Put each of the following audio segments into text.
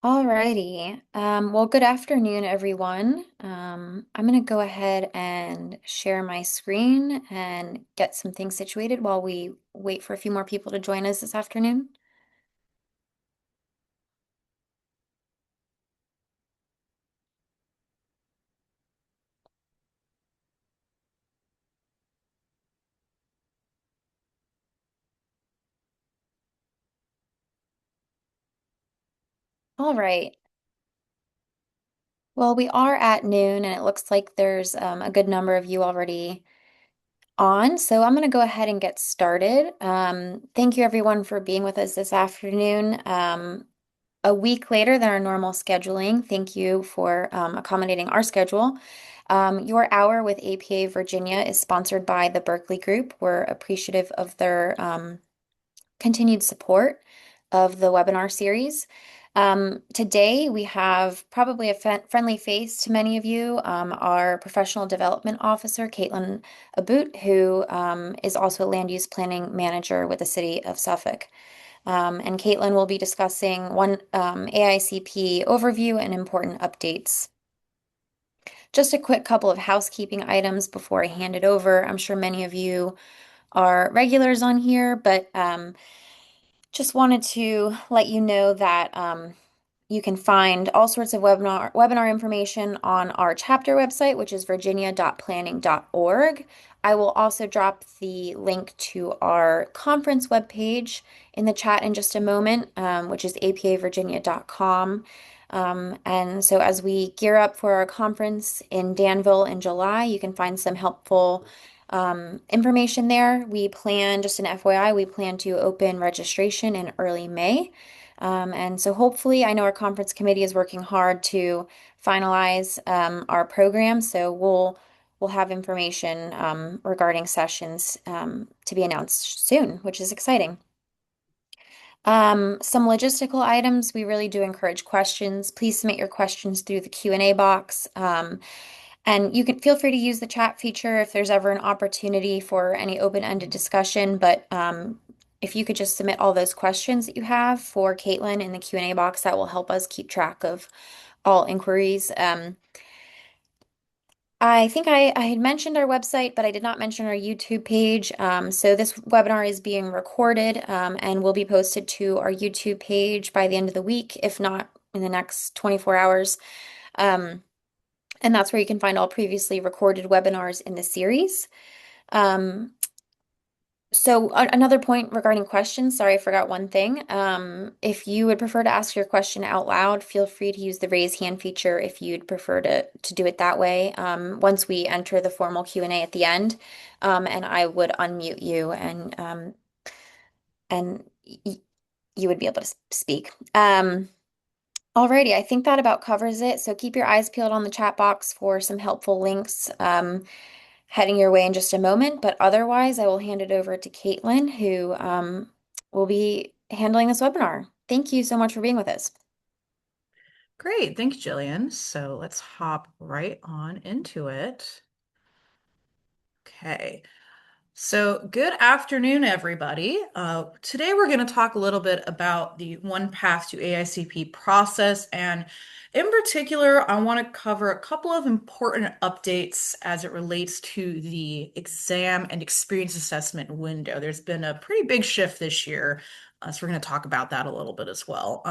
Alrighty. Well, good afternoon, everyone. I'm going to go ahead and share my screen and get some things situated while we wait for a few more people to join us this afternoon. All right. Well, we are at noon, and it looks like there's a good number of you already on. So I'm going to go ahead and get started. Thank you, everyone, for being with us this afternoon. A week later than our normal scheduling. Thank you for accommodating our schedule. Your hour with APA Virginia is sponsored by the Berkeley Group. We're appreciative of their continued support of the webinar series. Today, we have probably a friendly face to many of you, our Professional Development Officer, Caitlin Aubut, who is also a Land Use Planning Manager with the City of Suffolk. And Caitlin will be discussing one AICP overview and important updates. Just a quick couple of housekeeping items before I hand it over. I'm sure many of you are regulars on here, but just wanted to let you know that you can find all sorts of webinar information on our chapter website, which is virginia.planning.org. I will also drop the link to our conference webpage in the chat in just a moment, which is apavirginia.com. And so as we gear up for our conference in Danville in July, you can find some helpful information there. We plan, just an FYI, we plan to open registration in early May. And so hopefully, I know our conference committee is working hard to finalize our program. So we'll have information regarding sessions to be announced soon, which is exciting. Some logistical items, we really do encourage questions. Please submit your questions through the Q&A box. And you can feel free to use the chat feature if there's ever an opportunity for any open-ended discussion. But if you could just submit all those questions that you have for Caitlin in the Q&A box, that will help us keep track of all inquiries. I think I had mentioned our website, but I did not mention our YouTube page. So this webinar is being recorded and will be posted to our YouTube page by the end of the week, if not in the next 24 hours. And that's where you can find all previously recorded webinars in the series. So another point regarding questions, sorry, I forgot one thing. If you would prefer to ask your question out loud, feel free to use the raise hand feature if you'd prefer to do it that way. Once we enter the formal Q&A at the end, and I would unmute you and you would be able to speak. Alrighty, I think that about covers it. So keep your eyes peeled on the chat box for some helpful links heading your way in just a moment. But otherwise, I will hand it over to Caitlin, who will be handling this webinar. Thank you so much for being with us. Great, thanks, Jillian. So let's hop right on into it. Okay, so good afternoon, everybody. Today we're going to talk a little bit about the One Path to AICP process, and in particular, I want to cover a couple of important updates as it relates to the exam and experience assessment window. There's been a pretty big shift this year, so we're going to talk about that a little bit as well.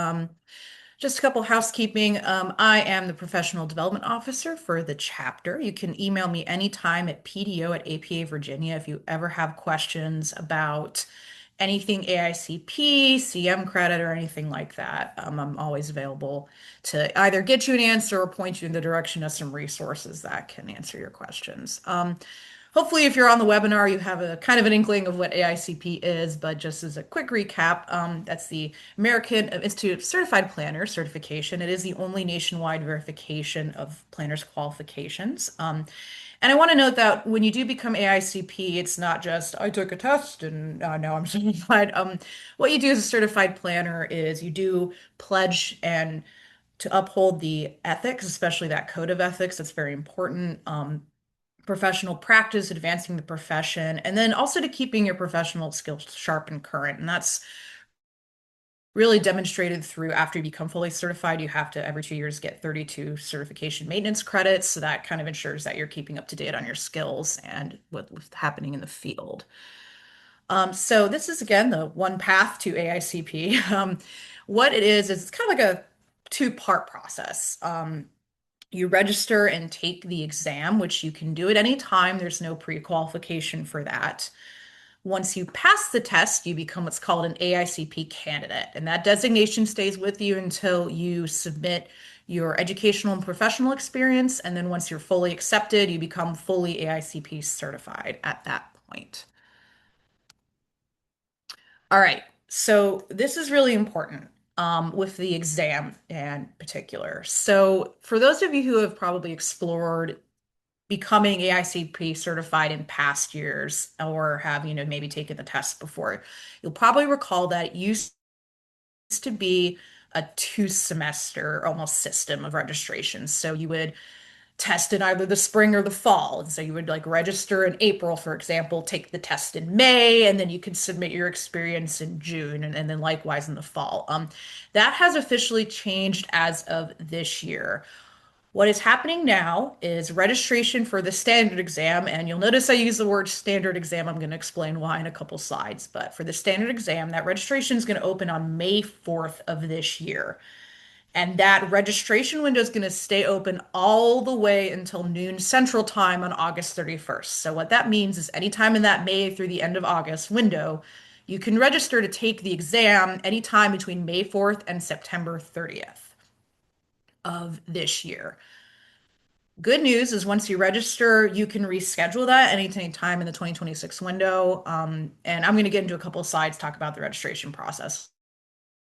Just a couple housekeeping. I am the professional development officer for the chapter. You can email me anytime at pdo@APA Virginia if you ever have questions about anything AICP, CM credit, or anything like that. I'm always available to either get you an answer or point you in the direction of some resources that can answer your questions. Hopefully, if you're on the webinar, you have a kind of an inkling of what AICP is, but just as a quick recap, that's the American Institute of Certified Planners certification. It is the only nationwide verification of planners' qualifications. And I want to note that when you do become AICP, it's not just I took a test and now I'm certified. What you do as a certified planner is you do pledge and to uphold the ethics, especially that code of ethics. That's very important. Professional practice, advancing the profession, and then also to keeping your professional skills sharp and current. And that's really demonstrated through after you become fully certified, you have to every 2 years get 32 certification maintenance credits. So that kind of ensures that you're keeping up to date on your skills and what's happening in the field. So this is again the one path to AICP. What it is it's kind of like a two-part process. You register and take the exam, which you can do at any time. There's no pre-qualification for that. Once you pass the test, you become what's called an AICP candidate, and that designation stays with you until you submit your educational and professional experience. And then once you're fully accepted, you become fully AICP certified at that point. All right, so this is really important with the exam in particular. So, for those of you who have probably explored becoming AICP certified in past years or have, maybe taken the test before, you'll probably recall that it used to be a 2 semester almost system of registration. So you would test in either the spring or the fall. And so you would like register in April, for example, take the test in May, and then you could submit your experience in June, and then likewise in the fall. That has officially changed as of this year. What is happening now is registration for the standard exam, and you'll notice I use the word standard exam. I'm going to explain why in a couple slides. But for the standard exam, that registration is going to open on May 4th of this year. And that registration window is going to stay open all the way until noon Central Time on August 31st. So, what that means is anytime in that May through the end of August window, you can register to take the exam anytime between May 4th and September 30th of this year. Good news is once you register, you can reschedule that anytime time in the 2026 window. And I'm going to get into a couple of slides, talk about the registration process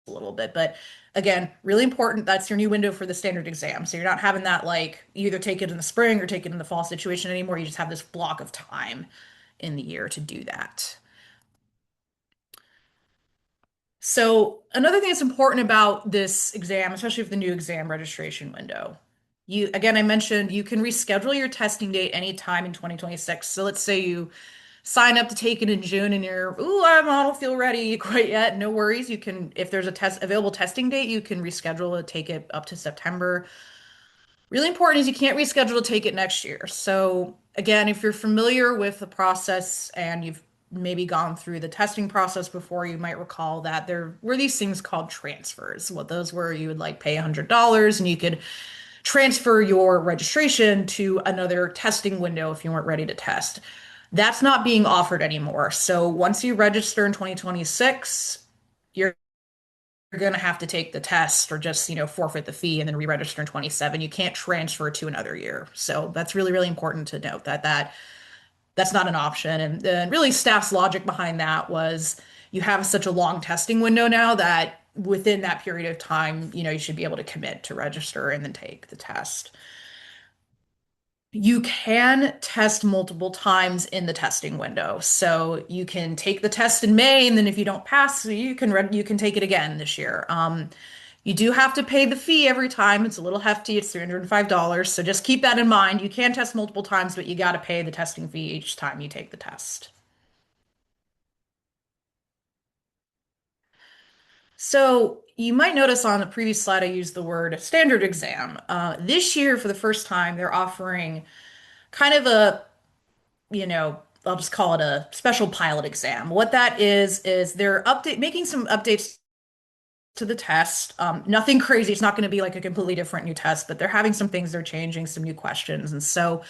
a little bit. But again, really important. That's your new window for the standard exam. So you're not having that like you either take it in the spring or take it in the fall situation anymore. You just have this block of time in the year to do that. So another thing that's important about this exam, especially for the new exam registration window, again, I mentioned you can reschedule your testing date anytime in 2026. So let's say you sign up to take it in June and you're, ooh, I don't feel ready quite yet. No worries. You can, if there's a test available testing date, you can reschedule to take it up to September. Really important is you can't reschedule to take it next year. So again, if you're familiar with the process and you've maybe gone through the testing process before, you might recall that there were these things called transfers. What those were, you would like pay $100 and you could transfer your registration to another testing window if you weren't ready to test. That's not being offered anymore. So once you register in 2026, you're going to have to take the test or just, forfeit the fee and then re-register in 27. You can't transfer to another year. So that's really, really important to note that's not an option. And really staff's logic behind that was you have such a long testing window now that within that period of time, you should be able to commit to register and then take the test. You can test multiple times in the testing window. So you can take the test in May, and then if you don't pass, you can take it again this year. You do have to pay the fee every time. It's a little hefty. It's $305. So just keep that in mind. You can test multiple times, but you got to pay the testing fee each time you take the test. So you might notice on the previous slide, I used the word standard exam. This year, for the first time, they're offering kind of I'll just call it a special pilot exam. What that is they're making some updates to the test. Nothing crazy. It's not going to be like a completely different new test, but they're having some things they're changing, some new questions. And so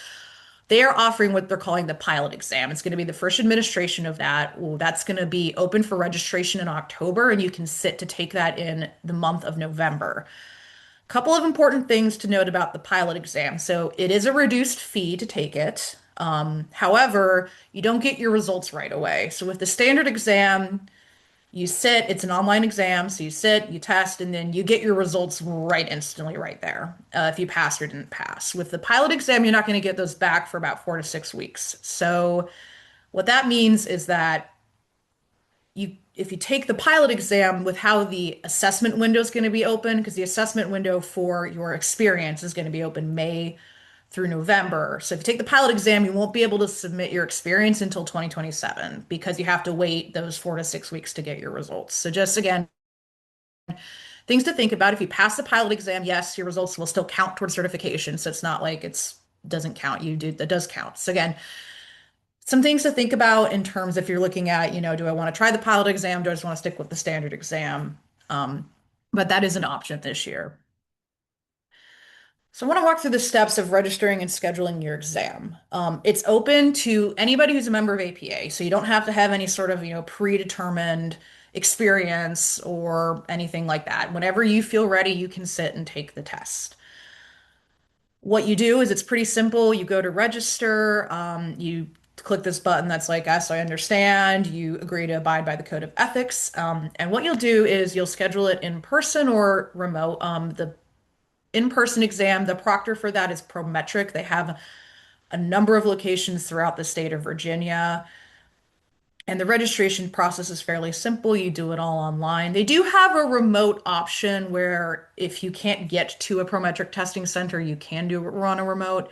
they are offering what they're calling the pilot exam. It's going to be the first administration of that. Ooh, that's going to be open for registration in October, and you can sit to take that in the month of November. Couple of important things to note about the pilot exam. So it is a reduced fee to take it. However, you don't get your results right away. So with the standard exam, you sit, it's an online exam. So you sit, you test, and then you get your results right instantly right there, if you passed or didn't pass. With the pilot exam, you're not going to get those back for about 4 to 6 weeks. So what that means is that if you take the pilot exam with how the assessment window is going to be open, because the assessment window for your experience is going to be open May through November. So if you take the pilot exam, you won't be able to submit your experience until 2027 because you have to wait those 4 to 6 weeks to get your results. So just again, Things to think about. If you pass the pilot exam, yes, your results will still count towards certification. So it's not like it's doesn't count. You do that does count. So again, some things to think about in terms if you're looking at, do I want to try the pilot exam? Do I just want to stick with the standard exam? Um, but that is an option this year. So I want to walk through the steps of registering and scheduling your exam. It's open to anybody who's a member of APA, so you don't have to have any sort of, predetermined experience or anything like that. Whenever you feel ready, you can sit and take the test. What you do is it's pretty simple. You go to register, you click this button that's like, yes, I understand. You agree to abide by the code of ethics. And what you'll do is you'll schedule it in person or remote. The in-person exam, the proctor for that is Prometric. They have a number of locations throughout the state of Virginia. And the registration process is fairly simple. You do it all online. They do have a remote option where if you can't get to a Prometric testing center, you can do it on a remote.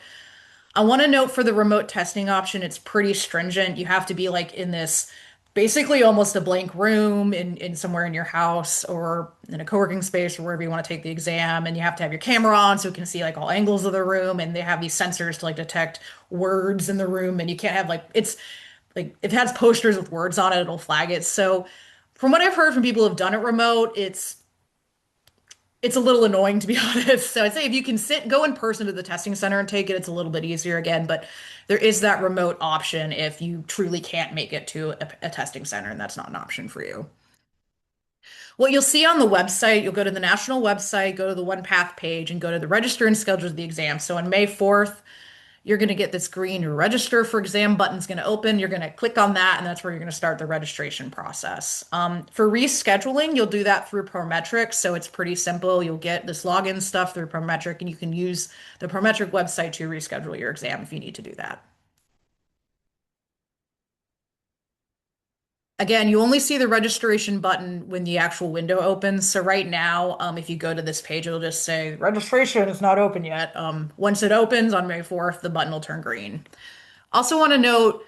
I want to note for the remote testing option, it's pretty stringent. You have to be like in this basically almost a blank room in somewhere in your house or in a co-working space or wherever you want to take the exam. And you have to have your camera on so you can see like all angles of the room. And they have these sensors to like detect words in the room. And you can't have like it's like if it has posters with words on it, it'll flag it. So from what I've heard from people who've done it remote, it's a little annoying to be honest. So I'd say if you can go in person to the testing center and take it, it's a little bit easier again. But there is that remote option if you truly can't make it to a testing center and that's not an option for you. What you'll see on the website, you'll go to the national website, go to the One Path page, and go to the register and schedule the exam. So on May 4th, you're going to get this green register for exam button's going to open. You're going to click on that, and that's where you're going to start the registration process. For rescheduling, you'll do that through Prometric. So it's pretty simple. You'll get this login stuff through Prometric, and you can use the Prometric website to reschedule your exam if you need to do that. Again, you only see the registration button when the actual window opens. So right now, if you go to this page, it'll just say registration is not open yet. Once it opens on May 4th, the button will turn green. Also want to note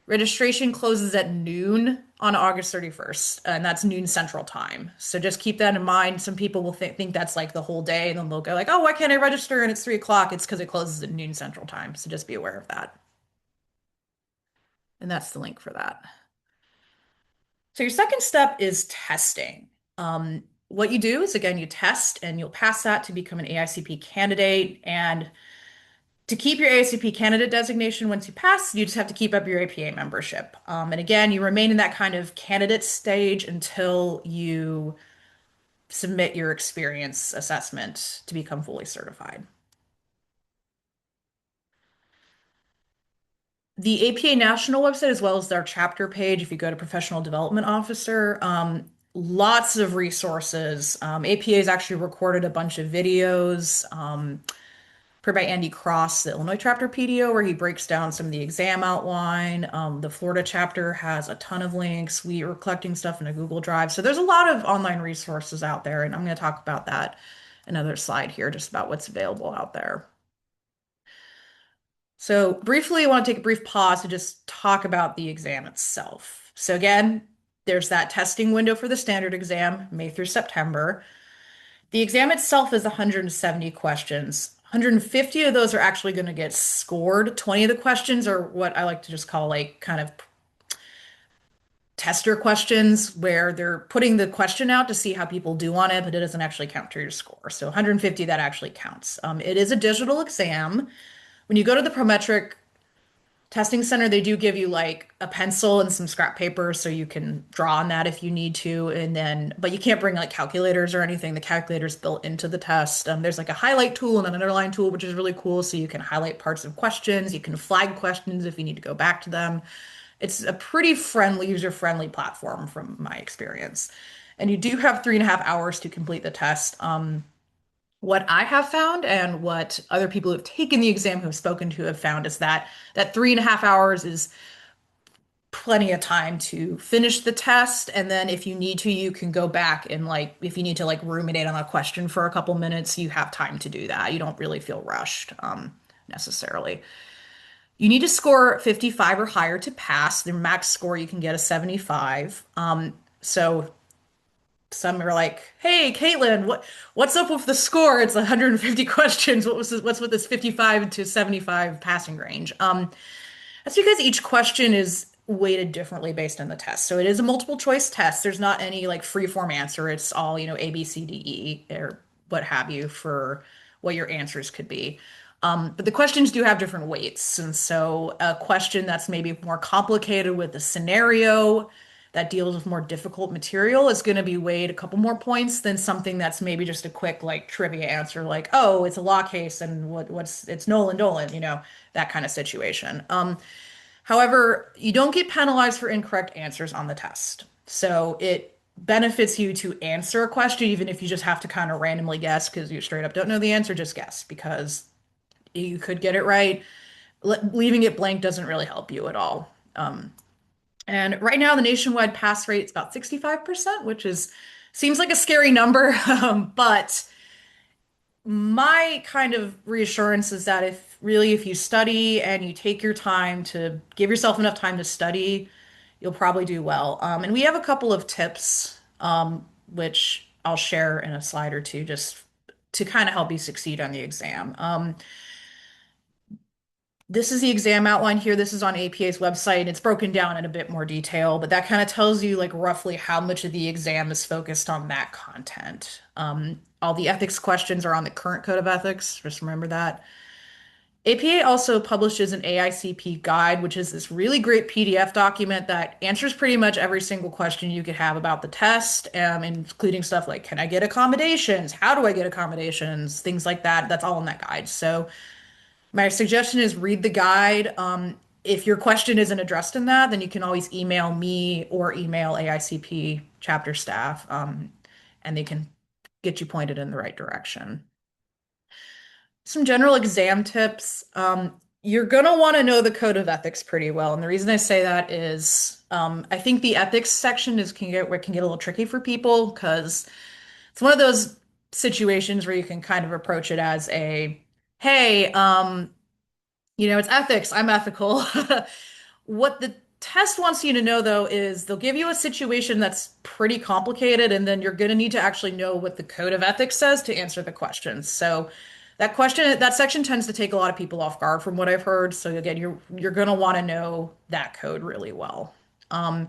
registration closes at noon on August 31st, and that's noon Central Time. So just keep that in mind. Some people will think that's like the whole day, and then they'll go like, "Oh, why can't I register?" And it's 3 o'clock. It's because it closes at noon Central Time. So just be aware of that. And that's the link for that. So your second step is testing. What you do is again, you test and you'll pass that to become an AICP candidate. And to keep your AICP candidate designation once you pass, you just have to keep up your APA membership. And again, you remain in that kind of candidate stage until you submit your experience assessment to become fully certified. The APA national website, as well as their chapter page, if you go to professional development officer, lots of resources. APA has actually recorded a bunch of videos. Prepared by Andy Cross, the Illinois chapter PDO, where he breaks down some of the exam outline. The Florida chapter has a ton of links. We are collecting stuff in a Google Drive. So there's a lot of online resources out there, and I'm going to talk about that another slide here, just about what's available out there. So briefly, I want to take a brief pause to just talk about the exam itself. So again, there's that testing window for the standard exam, May through September. The exam itself is 170 questions. 150 of those are actually going to get scored. 20 of the questions are what I like to just call like kind of tester questions, where they're putting the question out to see how people do on it, but it doesn't actually count to your score. So 150, that actually counts. It is a digital exam. When you go to the Prometric testing center, they do give you like a pencil and some scrap paper so you can draw on that if you need to. And then, but you can't bring like calculators or anything. The calculator's built into the test. There's like a highlight tool and an underline tool, which is really cool. So you can highlight parts of questions. You can flag questions if you need to go back to them. It's a pretty friendly, user-friendly platform from my experience. And you do have 3.5 hours to complete the test. What I have found and what other people who have taken the exam who have spoken to have found is that that 3.5 hours is plenty of time to finish the test. And then if you need to, you can go back and like, if you need to like ruminate on a question for a couple minutes, you have time to do that. You don't really feel rushed, necessarily. You need to score 55 or higher to pass. The max score you can get is 75. So some are like, "Hey, Caitlin, what's up with the score? It's 150 questions. What's with this 55 to 75 passing range?" That's because each question is weighted differently based on the test. So it is a multiple choice test. There's not any like free form answer. It's all, A, B, C, D, E, or what have you for what your answers could be. But the questions do have different weights. And so a question that's maybe more complicated with a scenario that deals with more difficult material is going to be weighed a couple more points than something that's maybe just a quick like trivia answer, like, oh, it's a law case and what's it's Nolan Dolan, that kind of situation. However, you don't get penalized for incorrect answers on the test. So it benefits you to answer a question, even if you just have to kind of randomly guess because you straight up don't know the answer, just guess because you could get it right. Leaving it blank doesn't really help you at all. And right now, the nationwide pass rate is about 65%, which is seems like a scary number, but my kind of reassurance is that if you study and you take your time to give yourself enough time to study, you'll probably do well. And we have a couple of tips, which I'll share in a slide or two just to kind of help you succeed on the exam. This is the exam outline here. This is on APA's website. It's broken down in a bit more detail, but that kind of tells you like roughly how much of the exam is focused on that content. All the ethics questions are on the current code of ethics. Just remember that. APA also publishes an AICP guide, which is this really great PDF document that answers pretty much every single question you could have about the test, including stuff like, can I get accommodations? How do I get accommodations? Things like that. That's all in that guide. So my suggestion is read the guide. If your question isn't addressed in that, then you can always email me or email AICP chapter staff, and they can get you pointed in the right direction. Some general exam tips. You're gonna want to know the code of ethics pretty well, and the reason I say that is, I think the ethics section can get a little tricky for people because it's one of those situations where you can kind of approach it as a, hey, it's ethics. I'm ethical. What the test wants you to know, though, is they'll give you a situation that's pretty complicated, and then you're going to need to actually know what the code of ethics says to answer the questions. So that section tends to take a lot of people off guard from what I've heard. So again, you're going to want to know that code really well. Um,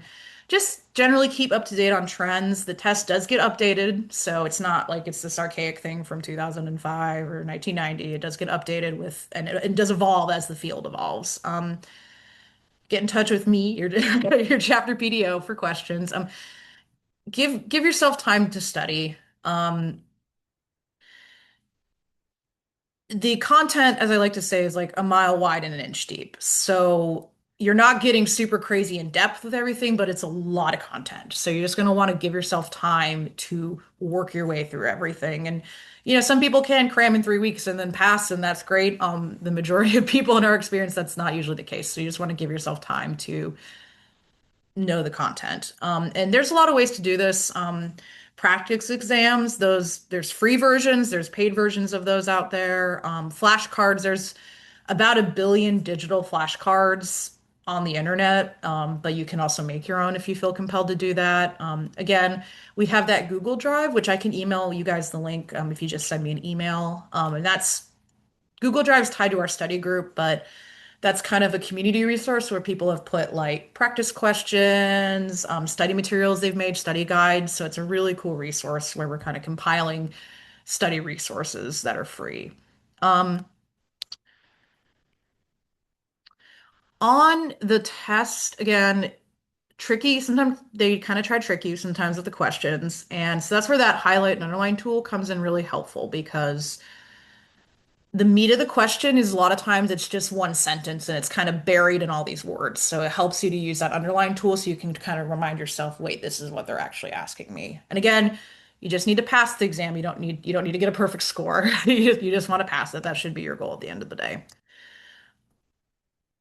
just generally keep up to date on trends. The test does get updated, so it's not like it's this archaic thing from 2005 or 1990. It does get updated and it does evolve as the field evolves. Get in touch with me, your your chapter PDO for questions. Give yourself time to study. The content, as I like to say, is like a mile wide and an inch deep. So you're not getting super crazy in depth with everything, but it's a lot of content. So you're just going to want to give yourself time to work your way through everything. And, some people can cram in 3 weeks and then pass, and that's great. The majority of people in our experience, that's not usually the case. So you just want to give yourself time to know the content. And there's a lot of ways to do this. Practice exams, there's free versions, there's paid versions of those out there. Flashcards, there's about 1 billion digital flashcards on the internet, but you can also make your own if you feel compelled to do that. Again, we have that Google Drive, which I can email you guys the link if you just send me an email. And that's Google Drive's tied to our study group, but that's kind of a community resource where people have put like practice questions, study materials they've made, study guides. So it's a really cool resource where we're kind of compiling study resources that are free. Um, on the test, again, tricky. Sometimes they kind of try to trick you sometimes with the questions. And so that's where that highlight and underline tool comes in really helpful because the meat of the question is a lot of times it's just one sentence and it's kind of buried in all these words. So it helps you to use that underline tool so you can kind of remind yourself, wait, this is what they're actually asking me. And again, you just need to pass the exam. You don't need to get a perfect score. You just want to pass it. That should be your goal at the end of the day.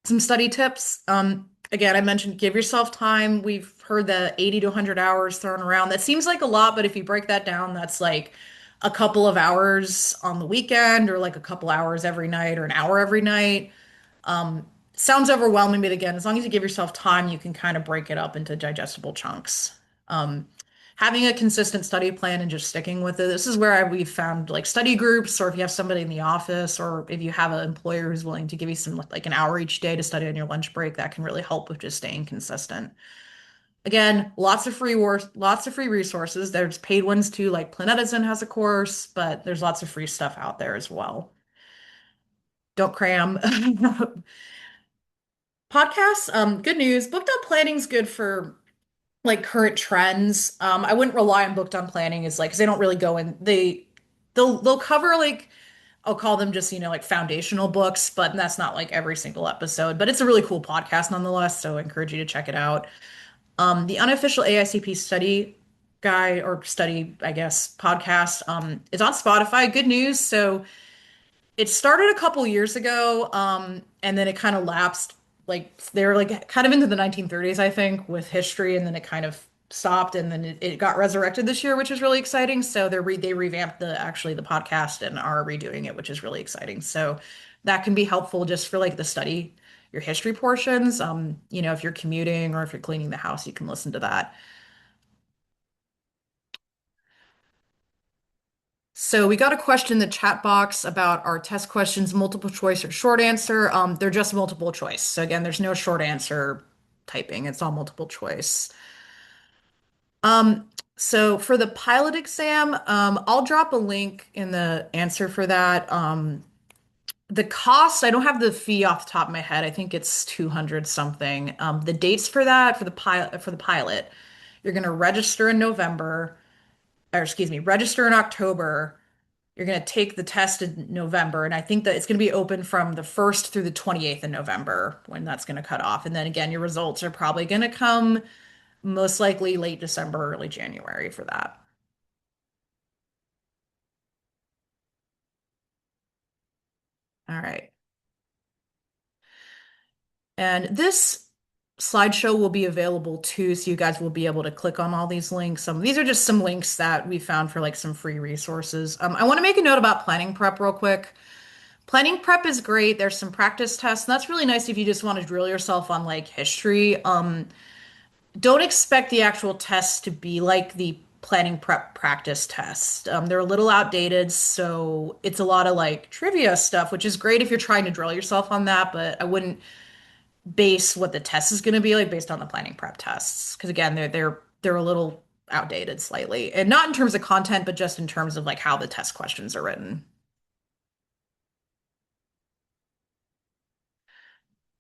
Some study tips. Again, I mentioned give yourself time. We've heard the 80 to 100 hours thrown around. That seems like a lot, but if you break that down, that's like a couple of hours on the weekend or like a couple hours every night or an hour every night. Um, Sounds overwhelming, but again, as long as you give yourself time, you can kind of break it up into digestible chunks. having a consistent study plan and just sticking with it. This is where we've found like study groups, or if you have somebody in the office, or if you have an employer who's willing to give you some like an hour each day to study on your lunch break, that can really help with just staying consistent. Again, lots of free resources. There's paid ones too, like Planetizen has a course, but there's lots of free stuff out there as well. Don't cram. Podcasts, good news. Booked on planning's good for like current trends. I wouldn't rely on booked on planning is like because they don't really go in they'll cover like I'll call them just, like foundational books, but that's not like every single episode. But it's a really cool podcast nonetheless, so I encourage you to check it out. The unofficial AICP study, I guess, podcast, is on Spotify. Good news. So it started a couple years ago, and then it kind of lapsed. Like they were like kind of into the 1930s, I think, with history, and then it kind of stopped, and then it got resurrected this year, which is really exciting. So they revamped the podcast and are redoing it, which is really exciting. So that can be helpful just for like the study your history portions. If you're commuting or if you're cleaning the house, you can listen to that. So we got a question in the chat box about our test questions, multiple choice or short answer. They're just multiple choice. So again, there's no short answer typing. It's all multiple choice. Um, so for the pilot exam, I'll drop a link in the answer for that. The cost, I don't have the fee off the top of my head. I think it's 200 something. The dates for that for the pilot, you're going to register in November, or excuse me, register in October. You're going to take the test in November, and I think that it's going to be open from the 1st through the 28th of November when that's going to cut off. And then again, your results are probably going to come most likely late December, early January for that. All right. And this slideshow will be available too, so you guys will be able to click on all these links. These are just some links that we found for like some free resources. I want to make a note about planning prep real quick. Planning prep is great. There's some practice tests, and that's really nice if you just want to drill yourself on like history. Don't expect the actual tests to be like the planning prep practice tests. They're a little outdated, so it's a lot of like trivia stuff, which is great if you're trying to drill yourself on that, but I wouldn't base what the test is going to be like based on the planning prep tests because again, they're a little outdated slightly, and not in terms of content, but just in terms of like how the test questions are written.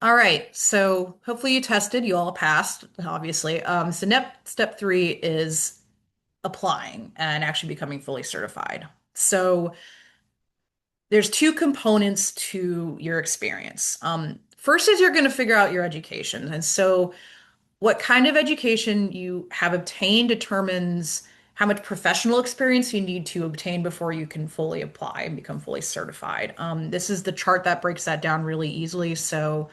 All right, so hopefully you tested, you all passed, obviously. So step three is applying and actually becoming fully certified. So there's two components to your experience. First is you're going to figure out your education. And so what kind of education you have obtained determines how much professional experience you need to obtain before you can fully apply and become fully certified. This is the chart that breaks that down really easily. So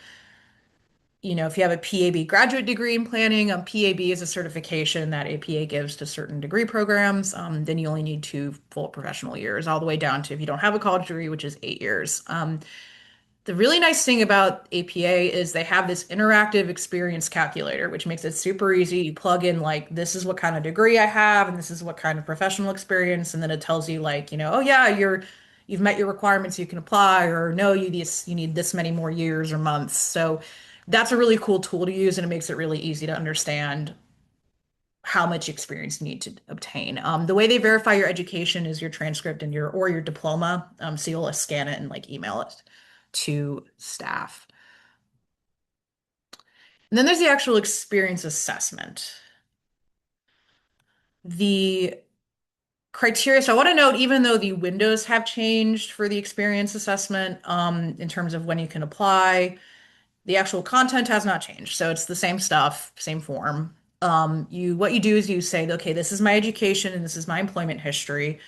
if you have a PAB graduate degree in planning, PAB is a certification that APA gives to certain degree programs. Then you only need 2 full professional years, all the way down to if you don't have a college degree, which is 8 years. The really nice thing about APA is they have this interactive experience calculator, which makes it super easy. You plug in like this is what kind of degree I have, and this is what kind of professional experience, and then it tells you like, oh yeah, you've met your requirements, you can apply, or no, you need this many more years or months. So that's a really cool tool to use, and it makes it really easy to understand how much experience you need to obtain. The way they verify your education is your transcript and your diploma. So you'll scan it and like email it to staff. And then there's the actual experience assessment. The criteria. So I want to note, even though the windows have changed for the experience assessment, in terms of when you can apply, the actual content has not changed. So it's the same stuff, same form. What you do is you say, okay, this is my education and this is my employment history.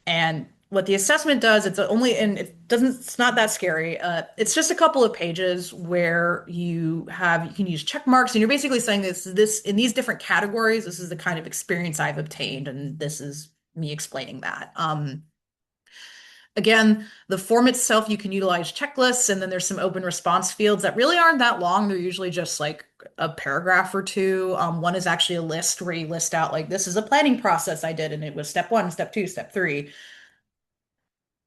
And what the assessment does, and it's not that scary. It's just a couple of pages where you can use check marks, and you're basically saying this in these different categories, this is the kind of experience I've obtained, and this is me explaining that. Again, the form itself, you can utilize checklists, and then there's some open response fields that really aren't that long. They're usually just like a paragraph or two. One is actually a list where you list out, like, this is a planning process I did, and it was step one, step two, step three.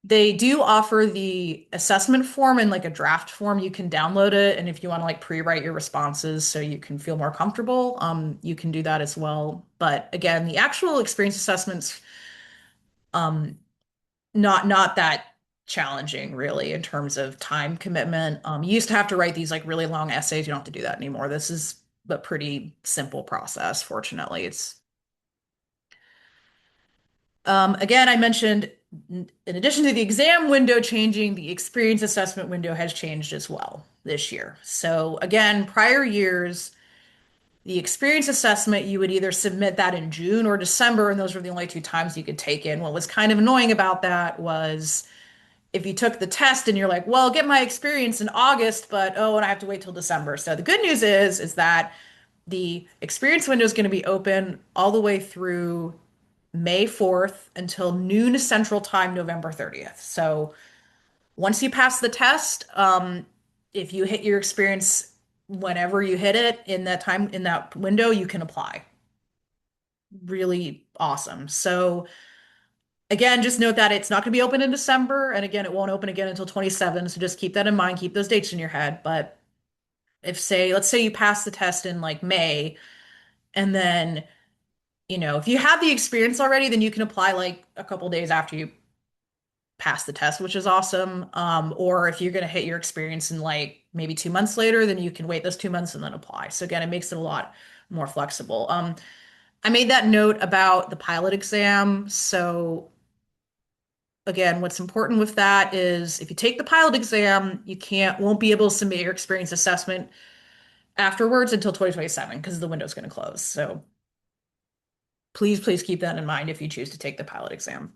They do offer the assessment form in like a draft form. You can download it, and if you want to like pre-write your responses so you can feel more comfortable, you can do that as well. But again, the actual experience assessments, um, not that challenging really in terms of time commitment. You used to have to write these like really long essays. You don't have to do that anymore. This is a pretty simple process, fortunately. It's again, I mentioned in addition to the exam window changing, the experience assessment window has changed as well this year. So again, prior years, the experience assessment, you would either submit that in June or December, and those were the only two times you could take in. What was kind of annoying about that was if you took the test and you're like, well, I'll get my experience in August, but oh, and I have to wait till December. So the good news is that the experience window is going to be open all the way through May 4th until noon Central Time, November 30th. So once you pass the test, if you hit your experience whenever you hit it in that time in that window, you can apply. Really awesome. So again, just note that it's not going to be open in December, and again, it won't open again until 27. So just keep that in mind, keep those dates in your head. But if say, let's say you pass the test in like May, and then, if you have the experience already, then you can apply like a couple days after you pass the test, which is awesome. Or if you're going to hit your experience in like maybe 2 months later, then you can wait those 2 months and then apply. So again, it makes it a lot more flexible. I made that note about the pilot exam. So again, what's important with that is if you take the pilot exam, you won't be able to submit your experience assessment afterwards until 2027 because the window's going to close. So please keep that in mind if you choose to take the pilot exam.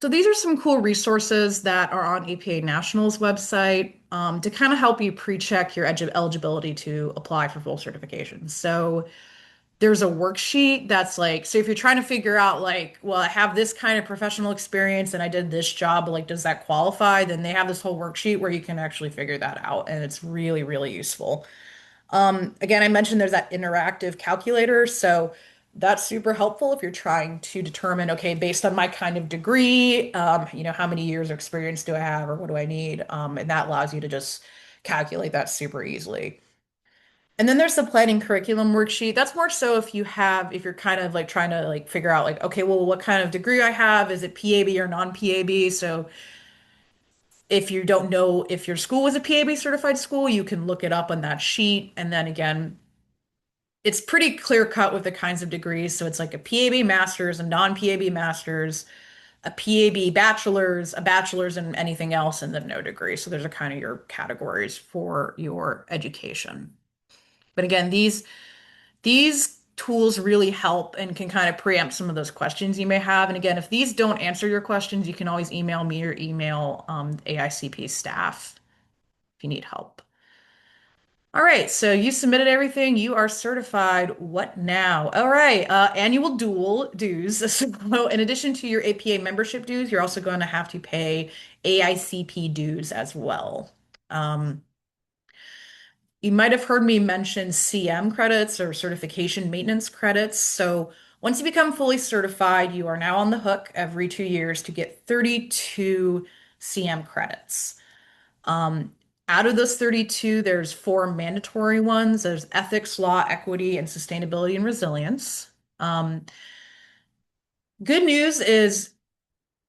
So these are some cool resources that are on APA National's website to kind of help you pre-check your eligibility to apply for full certification. So there's a worksheet that's like, so if you're trying to figure out like, well, I have this kind of professional experience and I did this job, but like, does that qualify? Then they have this whole worksheet where you can actually figure that out, and it's really, really useful. Again, I mentioned there's that interactive calculator, so that's super helpful if you're trying to determine, okay, based on my kind of degree, how many years of experience do I have or what do I need? And that allows you to just calculate that super easily. And then there's the planning curriculum worksheet. That's more so if you're kind of like trying to like figure out like, okay, well, what kind of degree I have? Is it PAB or non-PAB? So if you don't know if your school was a PAB certified school, you can look it up on that sheet. And then again, it's pretty clear cut with the kinds of degrees. So it's like a PAB master's, a non-PAB master's, a PAB bachelor's, a bachelor's in anything else, and then no degree. So those are kind of your categories for your education. But again, these tools really help and can kind of preempt some of those questions you may have. And again, if these don't answer your questions, you can always email me or email AICP staff if you need help. All right, so you submitted everything. You are certified. What now? All right, annual dual dues. So, in addition to your APA membership dues, you're also going to have to pay AICP dues as well. Um, you might have heard me mention CM credits or certification maintenance credits. So, once you become fully certified, you are now on the hook every 2 years to get 32 CM credits. Um, Out of those 32, there's four mandatory ones. There's ethics, law, equity, and sustainability and resilience. Um, Good news is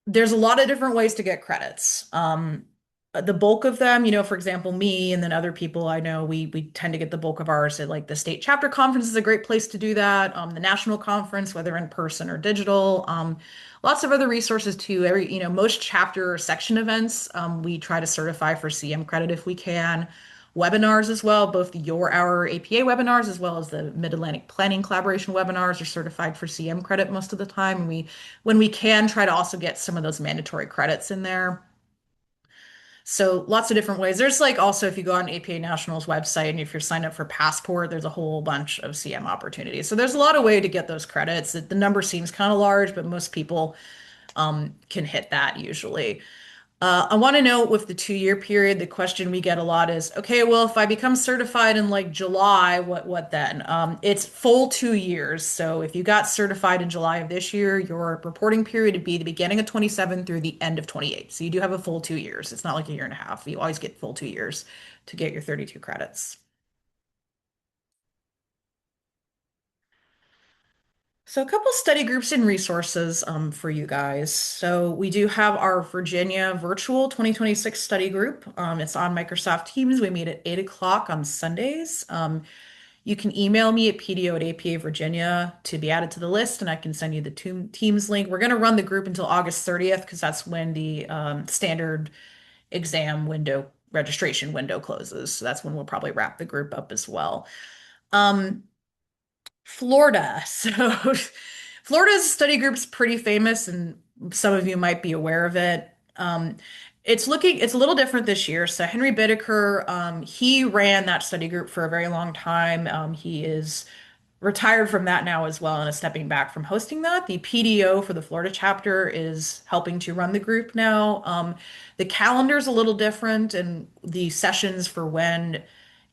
there's a lot of different ways to get credits. The bulk of them, for example, me and then other people I know, we tend to get the bulk of ours at like the state chapter conference is a great place to do that. The national conference, whether in person or digital. Lots of other resources too. Most chapter or section events, we try to certify for CM credit if we can. Webinars as well, both our APA webinars as well as the Mid-Atlantic Planning Collaboration webinars are certified for CM credit most of the time. When we can, try to also get some of those mandatory credits in there. So lots of different ways. There's like also if you go on APA National's website and if you're signed up for Passport, there's a whole bunch of CM opportunities. So there's a lot of way to get those credits. The number seems kind of large, but most people can hit that usually. I want to know with the 2 year period, the question we get a lot is, okay, well, if I become certified in like July, what then? It's full 2 years. So if you got certified in July of this year, your reporting period would be the beginning of 27 through the end of 28. So you do have a full 2 years. It's not like a year and a half. You always get full 2 years to get your 32 credits. So, a couple study groups and resources for you guys. So, we do have our Virginia Virtual 2026 study group. It's on Microsoft Teams. We meet at 8 o'clock on Sundays. You can email me at PDO at APA Virginia to be added to the list, and I can send you the Teams link. We're going to run the group until August 30th because that's when the standard exam window registration window closes. So, that's when we'll probably wrap the group up as well. Um, Florida. So Florida's study group's pretty famous, and some of you might be aware of it. It's a little different this year. So Henry Bittaker, he ran that study group for a very long time. He is retired from that now as well and is stepping back from hosting that. The PDO for the Florida chapter is helping to run the group now. The calendar's a little different, and the sessions for when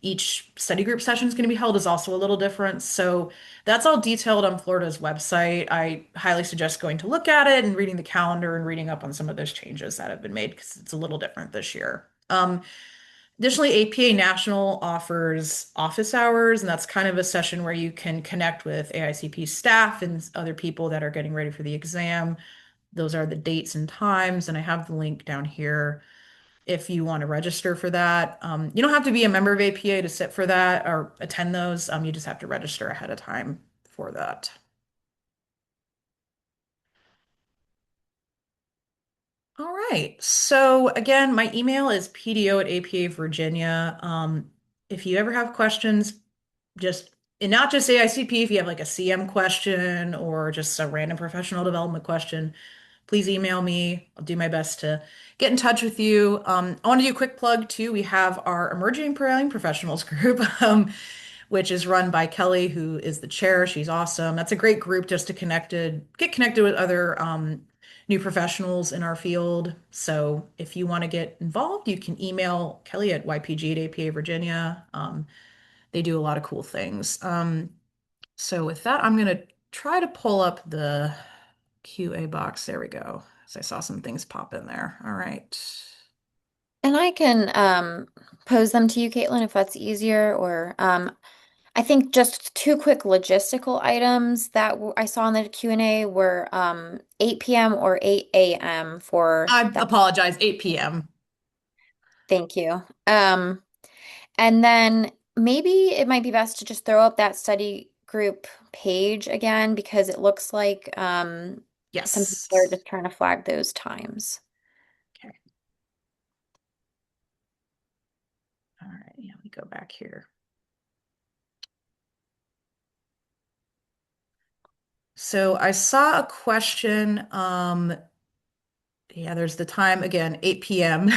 each study group session is going to be held is also a little different. So that's all detailed on Florida's website. I highly suggest going to look at it and reading the calendar and reading up on some of those changes that have been made because it's a little different this year. Additionally, APA National offers office hours, and that's kind of a session where you can connect with AICP staff and other people that are getting ready for the exam. Those are the dates and times, and I have the link down here if you want to register for that. You don't have to be a member of APA to sit for that or attend those. You just have to register ahead of time for that. All right. So again, my email is PDO at APA Virginia. If you ever have questions, just and not just AICP, if you have like a CM question or just a random professional development question, please email me. I'll do my best to get in touch with you. I want to do a quick plug too. We have our Emerging Prevailing Professionals group, which is run by Kelly, who is the chair. She's awesome. That's a great group just to get connected with other new professionals in our field. So if you want to get involved, you can email Kelly at YPG at APA Virginia. They do a lot of cool things. So with that, I'm gonna try to pull up the QA box. There we go. So I saw some things pop in there. All right. And I can pose them to you, Caitlin, if that's easier, or I think just two quick logistical items that I saw in the Q&A were 8 p.m. or 8 a.m. for I that. apologize, 8 p.m. Thank you. And then maybe it might be best to just throw up that study group page again because it looks like some people are Yes. just trying to flag those times. Okay. All right. Yeah, let me go back here. So I saw a question. Yeah, there's the time again, 8 p.m.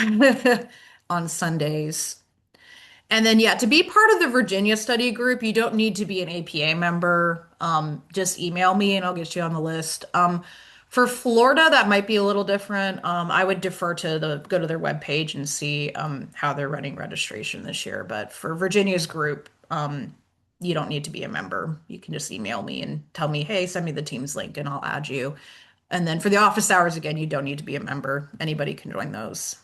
on Sundays. And then, yeah, to be part of the Virginia study group, you don't need to be an APA member. Just email me and I'll get you on the list. For Florida, that might be a little different. I would defer to go to their webpage and see how they're running registration this year. But for Virginia's group, you don't need to be a member. You can just email me and tell me, hey, send me the Teams link and I'll add you. And then for the office hours, again, you don't need to be a member. Anybody can join those.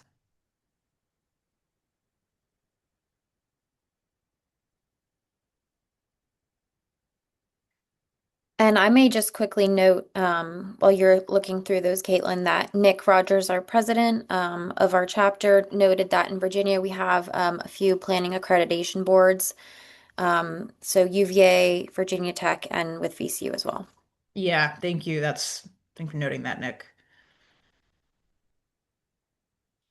And I may just quickly note while you're looking through those, Caitlin, that Nick Rogers, our president of our chapter, noted that in Virginia we have a few planning accreditation boards. So UVA, Virginia Tech, and with VCU as well. Yeah, thank you. Thank you for noting that, Nick.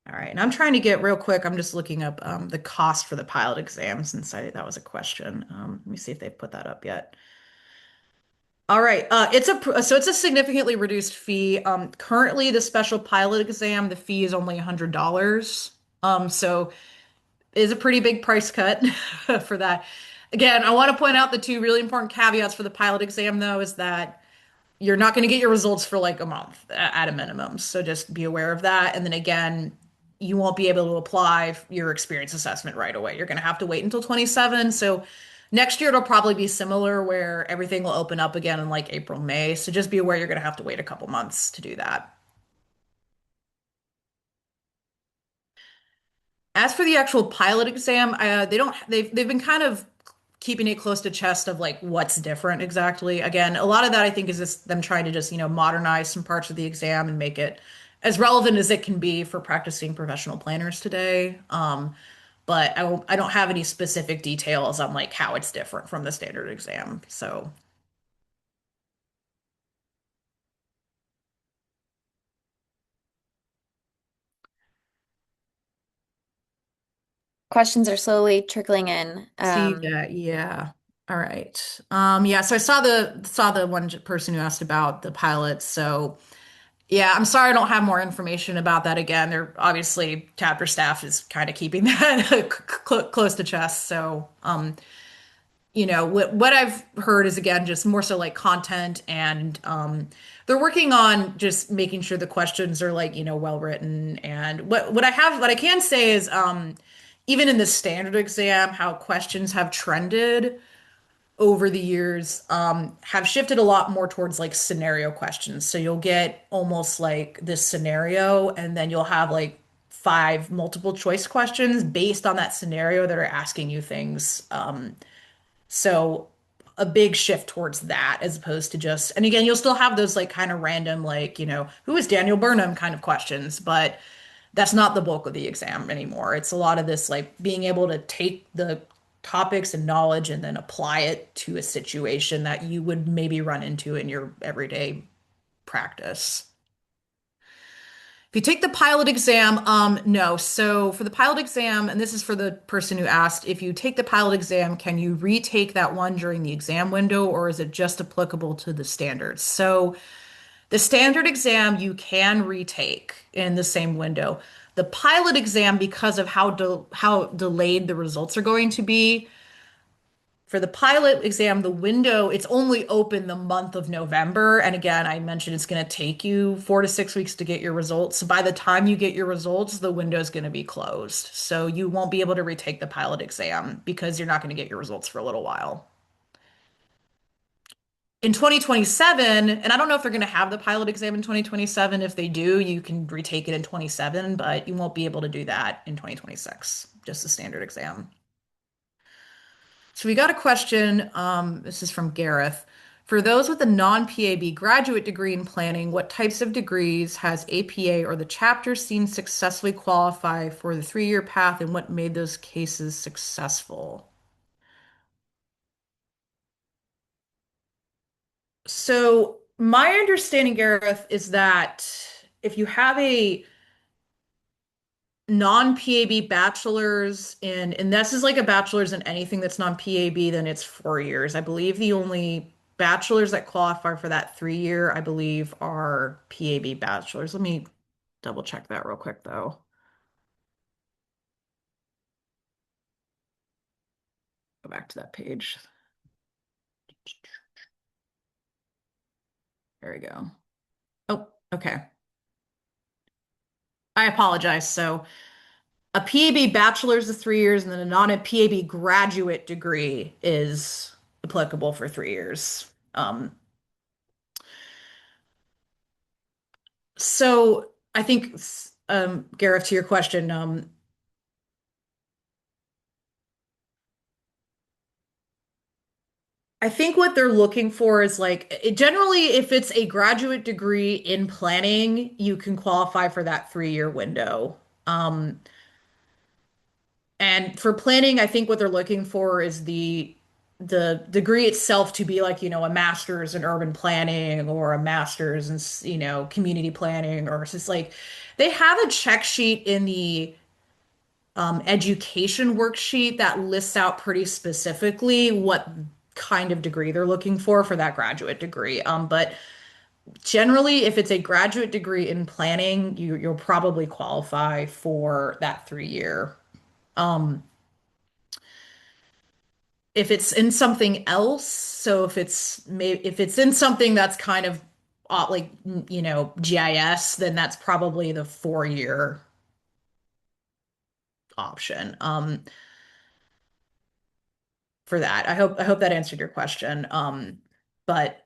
All right, and I'm trying to get real quick. I'm just looking up the cost for the pilot exam since that was a question. Let me see if they've put that up yet. All right, it's a significantly reduced fee. Currently, the special pilot exam, the fee is only $100. So it is a pretty big price cut for that. Again, I want to point out the two really important caveats for the pilot exam, though, is that you're not going to get your results for like a month at a minimum. So just be aware of that. And then again, you won't be able to apply your experience assessment right away. You're going to have to wait until 27. So next year it'll probably be similar where everything will open up again in like April, May. So just be aware you're going to have to wait a couple months to do that. As for the actual pilot exam, they don't they've been kind of keeping it close to chest of like what's different exactly. Again, a lot of that I think is just them trying to just, modernize some parts of the exam and make it as relevant as it can be for practicing professional planners today. But I don't have any specific details on like how it's different from the standard exam. So Questions are slowly trickling in. see that, yeah. All right. Yeah, so I saw the one person who asked about the pilots. So yeah, I'm sorry I don't have more information about that again. They're obviously chapter staff is kind of keeping that close to chest. So, what I've heard is again just more so like content and they're working on just making sure the questions are like, well written. And what I can say is even in the standard exam, how questions have trended over the years have shifted a lot more towards like scenario questions. So you'll get almost like this scenario, and then you'll have like five multiple choice questions based on that scenario that are asking you things. So a big shift towards that as opposed to just, and again, you'll still have those like kind of random, like, who is Daniel Burnham kind of questions, but that's not the bulk of the exam anymore. It's a lot of this like being able to take the topics and knowledge and then apply it to a situation that you would maybe run into in your everyday practice. If you take the pilot exam, no. So for the pilot exam, and this is for the person who asked, if you take the pilot exam, can you retake that one during the exam window, or is it just applicable to the standards? So the standard exam you can retake in the same window. The pilot exam, because of how delayed the results are going to be, for the pilot exam, the window, it's only open the month of November. And again, I mentioned it's going to take you 4 to 6 weeks to get your results. So by the time you get your results, the window is going to be closed. So you won't be able to retake the pilot exam because you're not going to get your results for a little while. In 2027, and I don't know if they're going to have the pilot exam in 2027. If they do, you can retake it in 27, but you won't be able to do that in 2026, just the standard exam. So we got a question. This is from Gareth. For those with a non-PAB graduate degree in planning, what types of degrees has APA or the chapter seen successfully qualify for the 3-year path, and what made those cases successful? So my understanding, Gareth, is that if you have a non-PAB bachelor's in, and this is like a bachelor's in anything that's non-PAB, then it's 4 years. I believe the only bachelors that qualify for that 3-year, I believe, are PAB bachelors. Let me double check that real quick though. Go back to that page. There we go. Oh, okay. I apologize. So a PAB bachelor's is 3 years, and then a non-PAB graduate degree is applicable for 3 years. So I think, Gareth, to your question, I think what they're looking for is like generally, if it's a graduate degree in planning, you can qualify for that 3-year window. Um, and for planning, I think what they're looking for is the degree itself to be like, a master's in urban planning or a master's in, community planning, or it's just like they have a check sheet in the education worksheet that lists out pretty specifically what kind of degree they're looking for that graduate degree. But Generally, if it's a graduate degree in planning, you'll probably qualify for that 3 year. Um, if it's in something else, so if it's in something that's kind of like GIS, then that's probably the 4 year option for that. I hope that answered your question. But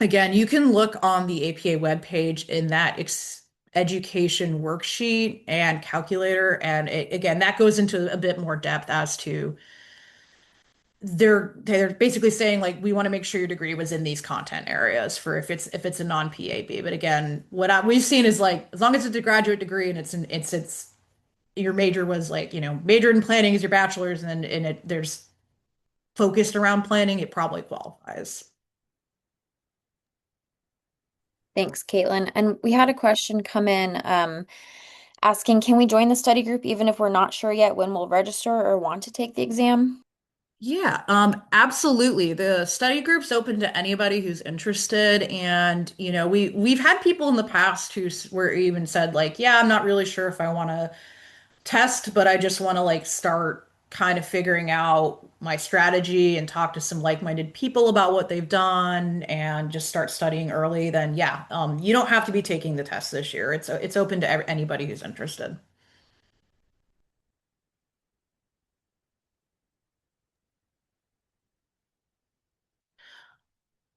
again, you can look on the APA webpage in that ex education worksheet and calculator, and again, that goes into a bit more depth as to they're basically saying like we want to make sure your degree was in these content areas for if it's a non-PAB. But again, we've seen is like as long as it's a graduate degree and it's your major was like majored in planning is your bachelor's and then there's focused around planning, it probably qualifies. Thanks, Caitlin. And we had a question come in asking, can we join the study group even if we're not sure yet when we'll register or want to take the exam? Yeah, absolutely. The study group's open to anybody who's interested, and we've had people in the past were even said like, yeah, I'm not really sure if I want to test, but I just want to like start kind of figuring out my strategy and talk to some like-minded people about what they've done and just start studying early. Then yeah, you don't have to be taking the test this year. It's open to anybody who's interested.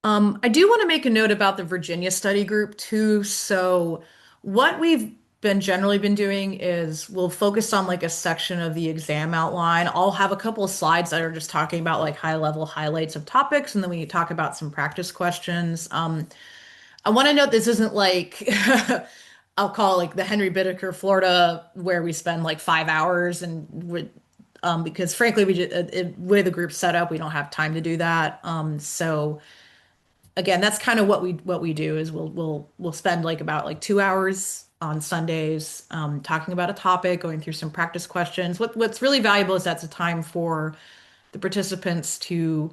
I do want to make a note about the Virginia study group too. So, what we've been generally been doing is we'll focus on like a section of the exam outline. I'll have a couple of slides that are just talking about like high level highlights of topics, and then we talk about some practice questions. I want to note this isn't like I'll call it like the Henry Bittaker, Florida, where we spend like 5 hours and because frankly, way the group's set up, we don't have time to do that. So again, that's kind of what we do is we'll spend like about like 2 hours on Sundays talking about a topic, going through some practice questions. What's really valuable is that's a time for the participants to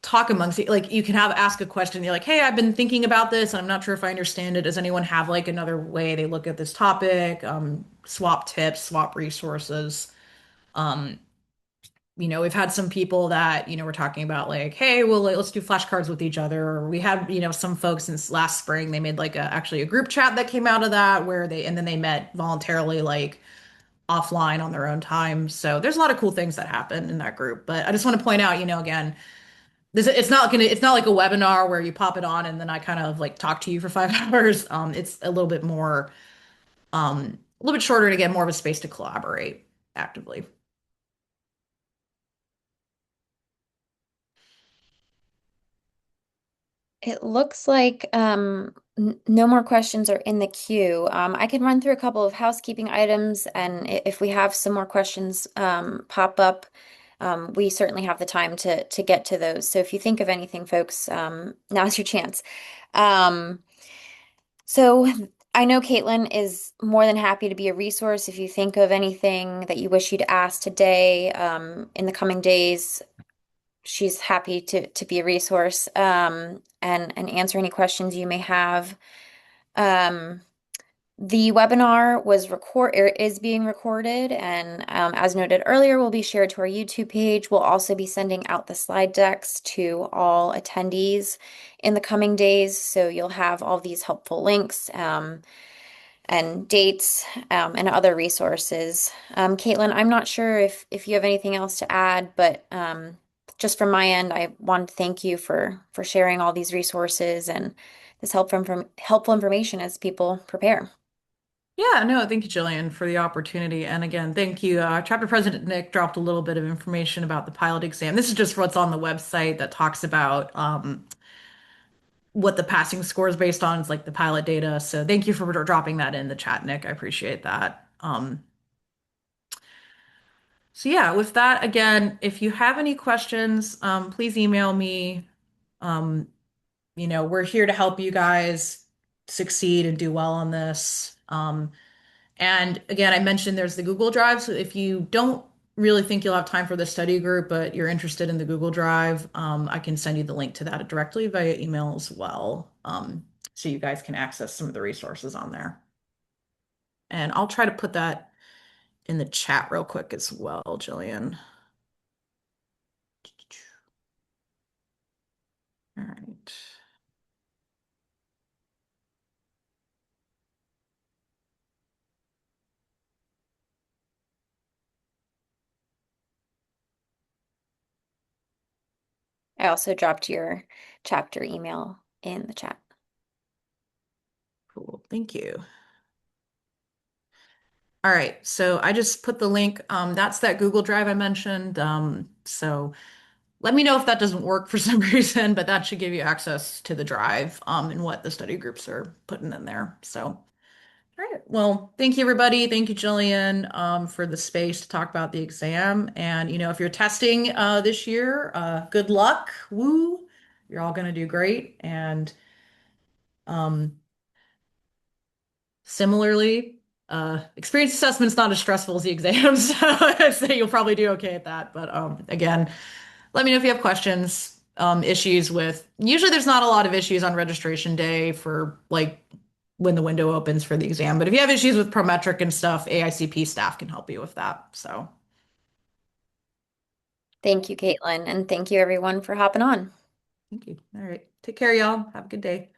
talk amongst like you can have ask a question. You're like, hey, I've been thinking about this, and I'm not sure if I understand it. Does anyone have like another way they look at this topic? Swap tips, swap resources. Um, we've had some people that, were talking about like, hey, well, let's do flashcards with each other. Or we had, some folks since last spring, they made like actually a group chat that came out of that and then they met voluntarily like offline on their own time. So there's a lot of cool things that happen in that group. But I just want to point out, again, it's not like a webinar where you pop it on and then I kind of like talk to you for 5 hours. It's a little bit shorter to get more of a space to collaborate actively. It looks like no more questions are in the queue. I can run through a couple of housekeeping items, and if we have some more questions pop up, we certainly have the time to get to those. So if you think of anything, folks, now's your chance. Um, so I know Caitlin is more than happy to be a resource if you think of anything that you wish you'd asked today, in the coming days. She's happy to be a resource, and answer any questions you may have. Um, the webinar is being recorded, and as noted earlier, will be shared to our YouTube page. We'll also be sending out the slide decks to all attendees in the coming days, so you'll have all these helpful links. And dates, and other resources. Caitlin, I'm not sure if you have anything else to add, but just from my end, I want to thank you for sharing all these resources and this helpful information as people prepare. Yeah, no, thank you, Jillian, for the opportunity. And again, thank you. Chapter President Nick dropped a little bit of information about the pilot exam. This is just what's on the website that talks about what the passing score is based on, is like the pilot data. So thank you for dropping that in the chat, Nick. I appreciate that. So yeah, with that, again, if you have any questions, please email me. Um, we're here to help you guys succeed and do well on this. And again, I mentioned there's the Google Drive. So if you don't really think you'll have time for the study group, but you're interested in the Google Drive, I can send you the link to that directly via email as well. so you guys can access some of the resources on there. And I'll try to put that in the chat real quick as well, Jillian. All right. I also dropped your chapter email in the chat. Cool. Thank you. All right. So I just put the link. That's that Google Drive I mentioned. So let me know if that doesn't work for some reason, but that should give you access to the drive, and what the study groups are putting in there. So, all right. Well, thank you, everybody. Thank you, Jillian, for the space to talk about the exam. And, if you're testing this year, good luck. Woo. You're all going to do great. And um, similarly, experience assessment's not as stressful as the exams, so I'd say you'll probably do okay at that. But again, let me know if you have questions, issues with. Usually, there's not a lot of issues on registration day for like when the window opens for the exam. But if you have issues with Prometric and stuff, AICP staff can help you with that. So, Thank you, Caitlin, and thank you everyone for hopping on. thank you. All right, take care, y'all. Have a good day.